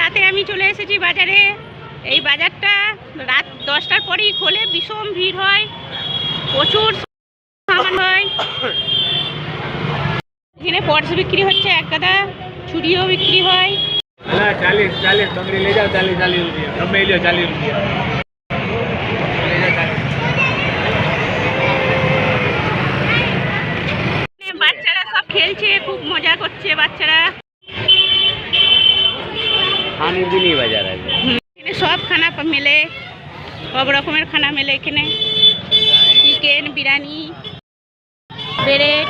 রাতে আমি চলে এসেছি বাজারে। এই বাজারটা রাত 10টার পরেই খোলে, ভীষণ ভিড় হয়, প্রচুর সামান হয়। এখানে পার্স বিক্রি হচ্ছে, এক গাদা চুড়িও বিক্রি হয়। 40 बकरी ले जाओ, 40 रुपया कम में लियो, 40 रुपया। বাচ্চারা সব খেলছে, খুব মজা করছে বাচ্চারা। खाने भी नहीं बाजार है। এখানে সব খানা মেলে, সব রকমের খানা মেলে এখানে। চিকেন, বিরিয়ানি, ব্রেড,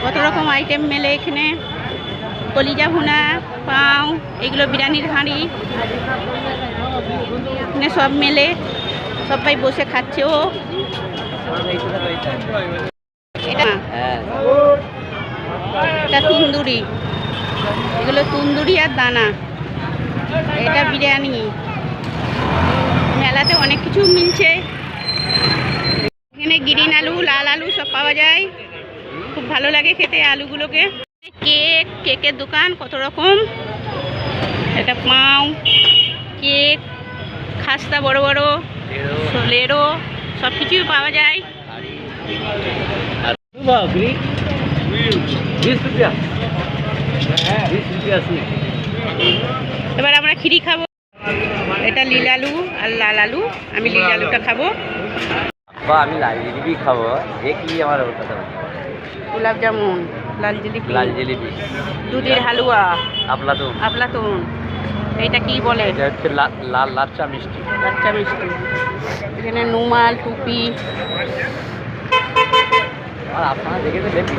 কত রকম আইটেম মেলে এখানে। কলিজা ভুনা, পাও, এগুলো বিরিয়ানির হাঁড়ি। এখানে সব মেলে, সবাই বসে খাচ্ছে। ও এটা তন্দুরি, এগুলো তন্দুরি আর দানা। এটা বিরিয়ানি। মেলাতে অনেক কিছু মিলছে। এখানে গ্রিন আলু, লাল আলু সব পাওয়া যায়, খুব ভালো লাগে খেতে আলুগুলোকে। কেকের দোকান কত রকম। এটা পাও, কেক, খাস্তা বড় বড়, লেড়ো, সব কিছুই পাওয়া যায়। बकरी 20 रुपया, 20 रुपया से। এবার আমরা খিরি খাবো। এটা লীল আলু আর লাল আলু, আমি লীল আলুটা খাবো। আমি লাল জিলিপি খাবো। দেখি আমার কথা গোলাপ জামুন, লাল জিলিপি, লাল জিলিপি, দুধের হালুয়া, আপলাতুন, আপলাতুন। এইটা কি বলে? এটা হচ্ছে লাল লাচ্চা মিষ্টি। লাচ্চা মিষ্টি। এখানে নুমাল, টুপি। আর আপনারা দেখে তো দেখি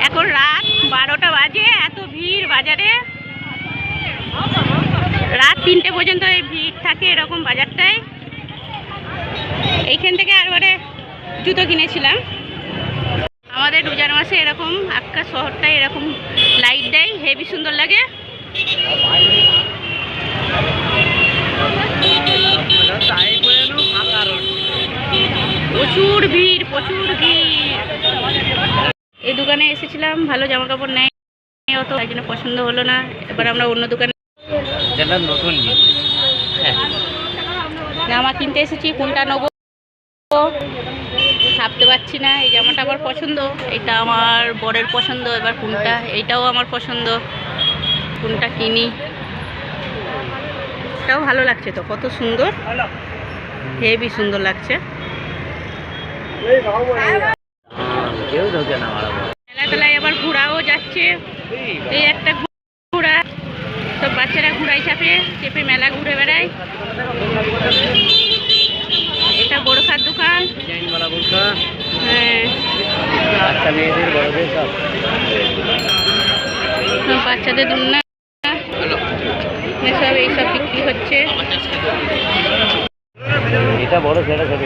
এখন রাত 12টা বাজে, এত ভিড় বাজারে। রাত 3টে পর্যন্ত এই ভিড় থাকে এরকম বাজারটায়। এইখান থেকে আরবারে জুতো কিনেছিলাম। আমাদের রোজার মাসে এরকম আক্কা শহরটায় এরকম লাইট দেয়, হেভি সুন্দর লাগে। প্রচুর ভিড়, প্রচুর ভিড়। এই দোকানে এসেছিলাম, ভালো জামা কাপড় নেই অত, তাই জন্য পছন্দ হলো না। এবার আমরা অন্য দোকানে নতুন জামা কিনতে এসেছি। কোনটা নেবো ভাবতে পারছি না। এই জামাটা আমার পছন্দ, এটা আমার বরের পছন্দ। এবার কোনটা, এইটাও আমার পছন্দ, কোনটা কিনি। এটাও ভালো লাগছে তো, কত সুন্দর, হেভি সুন্দর লাগছে। মেলাতলায় আবার ঘোড়াও যাচ্ছে। এই একটা ঘোড়া, সব বাচ্চারা ঘোড়ায় চেপে মেলা ঘুরে বেড়ায়। এটা বোরখার দোকান। হ্যাঁ, বাচ্চাদের দুলনা, এইসব বিক্রি হচ্ছে। এটা বড়, সেটা ছোট।